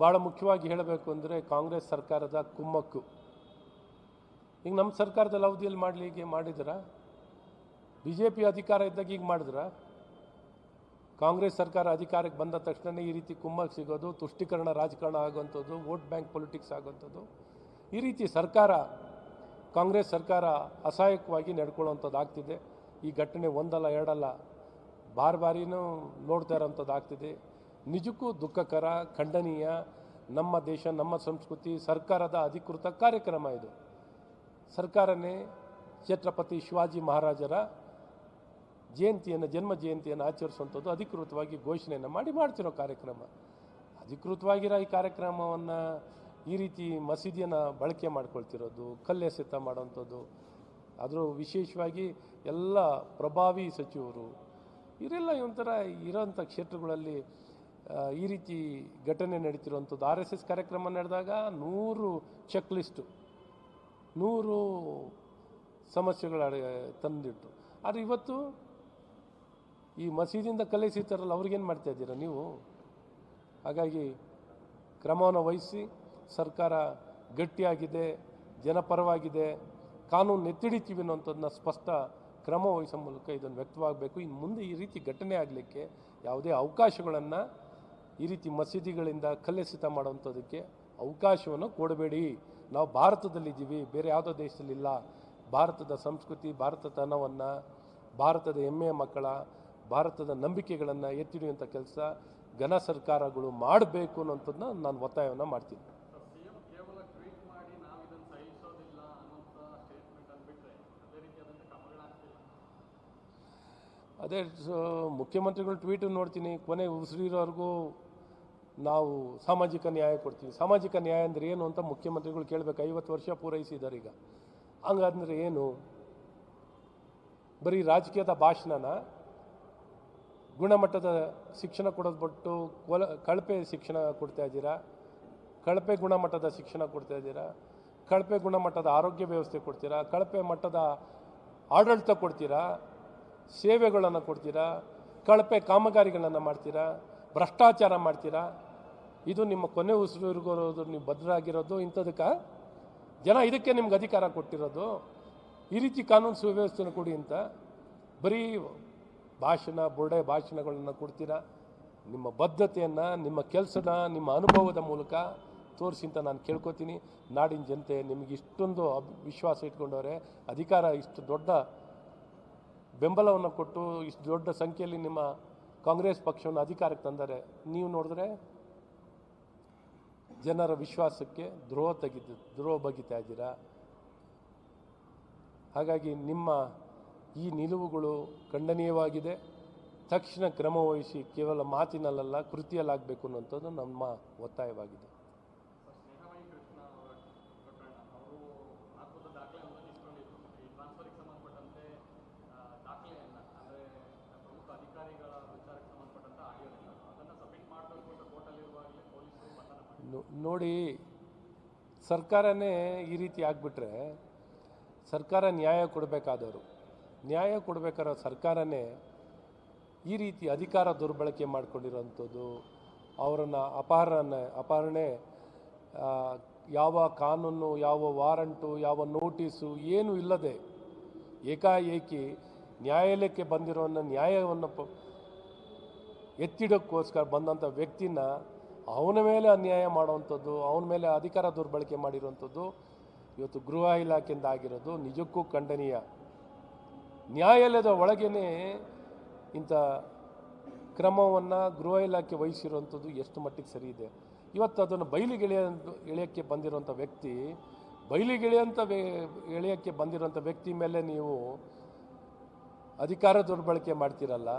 ಭಾಳ ಮುಖ್ಯವಾಗಿ ಹೇಳಬೇಕು ಅಂದರೆ ಕಾಂಗ್ರೆಸ್ ಸರ್ಕಾರದ ಕುಮ್ಮಕ್ಕು. ಈಗ ನಮ್ಮ ಸರ್ಕಾರದಲ್ಲಿ ಅವಧಿಯಲ್ಲಿ ಮಾಡಲಿಕ್ಕೆ ಮಾಡಿದ್ರ? BJP ಅಧಿಕಾರ ಇದ್ದಾಗ ಈಗ ಮಾಡಿದ್ರ? ಕಾಂಗ್ರೆಸ್ ಸರ್ಕಾರ ಅಧಿಕಾರಕ್ಕೆ ಬಂದ ತಕ್ಷಣ ಈ ರೀತಿ ಕುಮ್ಮಕ್ಕು ಸಿಗೋದು, ತುಷ್ಟೀಕರಣ ರಾಜಕಾರಣ ಆಗುವಂಥದ್ದು, ವೋಟ್ ಬ್ಯಾಂಕ್ ಪೊಲಿಟಿಕ್ಸ್ ಆಗುವಂಥದ್ದು, ಈ ರೀತಿ ಸರ್ಕಾರ ಕಾಂಗ್ರೆಸ್ ಸರ್ಕಾರ ಅಸಹಾಯಕವಾಗಿ ನಡ್ಕೊಳ್ಳುವಂಥದ್ದು ಆಗ್ತಿದೆ. ಈ ಘಟನೆ ಒಂದಲ್ಲ ಎರಡಲ್ಲ ಬಾರಿನೂ ನೋಡ್ತಾ ಇರೋಂಥದ್ದು ಆಗ್ತಿದೆ. ನಿಜಕ್ಕೂ ದುಃಖಕರ, ಖಂಡನೀಯ. ನಮ್ಮ ದೇಶ, ನಮ್ಮ ಸಂಸ್ಕೃತಿ, ಸರ್ಕಾರದ ಅಧಿಕೃತ ಕಾರ್ಯಕ್ರಮ ಇದು. ಸರ್ಕಾರನೇ ಛತ್ರಪತಿ ಶಿವಾಜಿ ಮಹಾರಾಜರ ಜಯಂತಿಯನ್ನು, ಜನ್ಮ ಜಯಂತಿಯನ್ನು ಆಚರಿಸುವಂಥದ್ದು ಅಧಿಕೃತವಾಗಿ ಘೋಷಣೆಯನ್ನು ಮಾಡ್ತಿರೋ ಕಾರ್ಯಕ್ರಮ. ಅಧಿಕೃತವಾಗಿರೋ ಈ ಕಾರ್ಯಕ್ರಮವನ್ನು ಈ ರೀತಿ ಮಸೀದಿಯನ್ನು ಬಳಕೆ ಮಾಡ್ಕೊಳ್ತಿರೋದು, ಕಲ್ಲೆಸೆತ ಮಾಡೋವಂಥದ್ದು, ಅದರ ವಿಶೇಷವಾಗಿ ಎಲ್ಲ ಪ್ರಭಾವಿ ಸಚಿವರು ಇವರೆಲ್ಲ ಒಂಥರ ಇರೋಂಥ ಕ್ಷೇತ್ರಗಳಲ್ಲಿ ಈ ರೀತಿ ಘಟನೆ ನಡೀತಿರುವಂಥದ್ದು. RSS ಕಾರ್ಯಕ್ರಮ ನಡೆದಾಗ 100 ಚೆಕ್ ಲಿಸ್ಟು, 100 ಸಮಸ್ಯೆಗಳ ತಂದಿಟ್ಟು. ಆದರೆ ಇವತ್ತು ಈ ಮಸೀದಿಯಿಂದ ಕಲ್ಲೆಸೀತಾರಲ್ಲ, ಅವ್ರಿಗೇನು ಮಾಡ್ತಾ ಇದ್ದೀರಾ ನೀವು? ಹಾಗಾಗಿ ಕ್ರಮವನ್ನು ವಹಿಸಿ, ಸರ್ಕಾರ ಗಟ್ಟಿಯಾಗಿದೆ, ಜನಪರವಾಗಿದೆ, ಕಾನೂನು ಎತ್ತಿಡಿತೀವಿ ಅನ್ನೋಂಥದ್ದನ್ನ ಸ್ಪಷ್ಟ ಕ್ರಮ ವಹಿಸೋ ಮೂಲಕ ಇದನ್ನು ವ್ಯಕ್ತವಾಗಬೇಕು. ಇನ್ನು ಮುಂದೆ ಈ ರೀತಿ ಘಟನೆ ಆಗಲಿಕ್ಕೆ ಯಾವುದೇ ಅವಕಾಶಗಳನ್ನು ಈ ರೀತಿ ಮಸೀದಿಗಳಿಂದ ಕಲ್ಲೆಸೆತ ಮಾಡುವಂಥದ್ದಕ್ಕೆ ಅವಕಾಶವನ್ನು ಕೊಡಬೇಡಿ. ನಾವು ಭಾರತದಲ್ಲಿದ್ದೀವಿ, ಬೇರೆ ಯಾವುದೋ ದೇಶದಲ್ಲಿಲ್ಲ. ಭಾರತದ ಸಂಸ್ಕೃತಿ, ಭಾರತತನವನ್ನು, ಭಾರತದ ಹೆಮ್ಮೆಯ ಮಕ್ಕಳ, ಭಾರತದ ನಂಬಿಕೆಗಳನ್ನು ಎತ್ತಿಡಿಯುವಂಥ ಕೆಲಸ ಘನ ಸರ್ಕಾರಗಳು ಮಾಡಬೇಕು ಅನ್ನೋಂಥದ್ದನ್ನ ನಾನು ಒತ್ತಾಯವನ್ನು ಮಾಡ್ತೀನಿ. ಅದೇ ಮುಖ್ಯಮಂತ್ರಿಗಳು ಟ್ವೀಟ್ ನೋಡ್ತೀನಿ, ಕೊನೆ ಉಸಿರಿರೋವರೆಗೂ ನಾವು ಸಾಮಾಜಿಕ ನ್ಯಾಯ ಕೊಡ್ತೀವಿ. ಸಾಮಾಜಿಕ ನ್ಯಾಯ ಅಂದರೆ ಏನು ಅಂತ ಮುಖ್ಯಮಂತ್ರಿಗಳು ಕೇಳಬೇಕು. 50 ವರ್ಷ ಪೂರೈಸಿದ್ದಾರೆ ಈಗ. ಹಂಗಂದ್ರೆ ಏನು? ಬರೀ ರಾಜಕೀಯದ ಭಾಷಣನ? ಗುಣಮಟ್ಟದ ಶಿಕ್ಷಣ ಕೊಡೋದು ಬಿಟ್ಟು ಕಳಪೆ ಶಿಕ್ಷಣ ಕೊಡ್ತಾ ಇದ್ದೀರಾ, ಕಳಪೆ ಗುಣಮಟ್ಟದ ಶಿಕ್ಷಣ ಕೊಡ್ತಾ ಇದ್ದೀರಾ, ಕಳಪೆ ಗುಣಮಟ್ಟದ ಆರೋಗ್ಯ ವ್ಯವಸ್ಥೆ ಕೊಡ್ತೀರಾ, ಕಳಪೆ ಮಟ್ಟದ ಆಡಳಿತ ಕೊಡ್ತೀರಾ, ಸೇವೆಗಳನ್ನು ಕೊಡ್ತೀರಾ, ಕಳಪೆ ಕಾಮಗಾರಿಗಳನ್ನು ಮಾಡ್ತೀರಾ, ಭ್ರಷ್ಟಾಚಾರ ಮಾಡ್ತೀರಾ. ಇದು ನಿಮ್ಮ ಕೊನೆ ಉಸಿರಿಗೋರೋದು, ನೀವು ಭದ್ರಾಗಿರೋದು ಇಂಥದಕ್ಕೆ ಜನ ಇದಕ್ಕೆ ನಿಮ್ಗೆ ಅಧಿಕಾರ ಕೊಟ್ಟಿರೋದು. ಈ ರೀತಿ ಕಾನೂನು ಸುವ್ಯವಸ್ಥೆಯನ್ನು ಕೊಡಿ ಅಂತ ಬರೀ ಬುರ್ಡೆ ಭಾಷಣಗಳನ್ನು ಕೊಡ್ತೀರಾ. ನಿಮ್ಮ ಬದ್ಧತೆಯನ್ನು, ನಿಮ್ಮ ಕೆಲಸದ, ನಿಮ್ಮ ಅನುಭವದ ಮೂಲಕ ತೋರಿಸಿ ಅಂತ ನಾನು ಕೇಳ್ಕೊತೀನಿ. ನಾಡಿನ ಜನತೆ ನಿಮಗೆ ಇಷ್ಟೊಂದು ವಿಶ್ವಾಸ ಇಟ್ಕೊಂಡವ್ರೆ, ಅಧಿಕಾರ ಇಷ್ಟು ದೊಡ್ಡ ಬೆಂಬಲವನ್ನು ಕೊಟ್ಟು ಇಷ್ಟು ದೊಡ್ಡ ಸಂಖ್ಯೆಯಲ್ಲಿ ನಿಮ್ಮ ಕಾಂಗ್ರೆಸ್ ಪಕ್ಷವನ್ನು ಅಧಿಕಾರಕ್ಕೆ ತಂದರೆ, ನೀವು ನೋಡಿದ್ರೆ ಜನರ ವಿಶ್ವಾಸಕ್ಕೆ ದ್ರೋಹ ಬಗಿತಾ ಇದ್ದೀರಾ. ಹಾಗಾಗಿ ನಿಮ್ಮ ಈ ನಿಲುವುಗಳು ಖಂಡನೀಯವಾಗಿದೆ. ತಕ್ಷಣ ಕ್ರಮ ವಹಿಸಿ, ಕೇವಲ ಮಾತಿನಲ್ಲ ಕೃತಿಯಲ್ಲಾಗಬೇಕು ಅನ್ನೋಂಥದ್ದು ನಮ್ಮ ಒತ್ತಾಯವಾಗಿದೆ. ನೋಡಿ, ಸರ್ಕಾರನೇ ಈ ರೀತಿ ಆಗಿಬಿಟ್ರೆ ಸರ್ಕಾರ ನ್ಯಾಯ ಕೊಡಬೇಕಾದವರು, ನ್ಯಾಯ ಕೊಡಬೇಕಾದ ಸರ್ಕಾರನೇ ಈ ರೀತಿ ಅಧಿಕಾರ ದುರ್ಬಳಕೆ ಮಾಡಿಕೊಂಡಿರೋಂಥದ್ದು, ಅವರನ್ನು ಅಪಹರಣೆ, ಯಾವ ಕಾನೂನು, ಯಾವ ವಾರಂಟು, ಯಾವ ನೋಟಿಸು ಏನೂ ಇಲ್ಲದೆ ಏಕಾಏಕಿ ನ್ಯಾಯಾಲಯಕ್ಕೆ ಬಂದಿರೋನ್ನ ನ್ಯಾಯವನ್ನು ಎತ್ತಿಡೋಕ್ಕೋಸ್ಕರ ಬಂದಂಥ ವ್ಯಕ್ತಿನ ಅವನ ಮೇಲೆ ಅನ್ಯಾಯ ಮಾಡುವಂಥದ್ದು, ಅವನ ಮೇಲೆ ಅಧಿಕಾರ ದುರ್ಬಳಕೆ ಮಾಡಿರುವಂಥದ್ದು ಇವತ್ತು ಗೃಹ ಇಲಾಖೆಯಿಂದ ಆಗಿರೋದು ನಿಜಕ್ಕೂ ಖಂಡನೀಯ. ನ್ಯಾಯಾಲಯದ ಒಳಗೇ ಇಂಥ ಕ್ರಮವನ್ನು ಗೃಹ ಇಲಾಖೆ ವಹಿಸಿರುವಂಥದ್ದು ಎಷ್ಟು ಮಟ್ಟಿಗೆ ಸರಿ ಇದೆ. ಇವತ್ತು ಅದನ್ನು ಎಳೆಯೋಕ್ಕೆ ಬಂದಿರೋಂಥ ವ್ಯಕ್ತಿ, ಎಳೆಯೋಕ್ಕೆ ಬಂದಿರೋಂಥ ವ್ಯಕ್ತಿ ಮೇಲೆ ನೀವು ಅಧಿಕಾರ ದುರ್ಬಳಕೆ ಮಾಡ್ತೀರಲ್ಲ,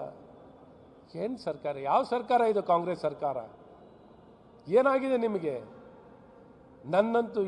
ಏನು ಸರ್ಕಾರ? ಯಾವ ಸರ್ಕಾರ ಇದು? ಕಾಂಗ್ರೆಸ್ ಸರ್ಕಾರ. ಏನಾಗಿದೆ ನಿಮಗೆ? ನನ್ನಂತೂ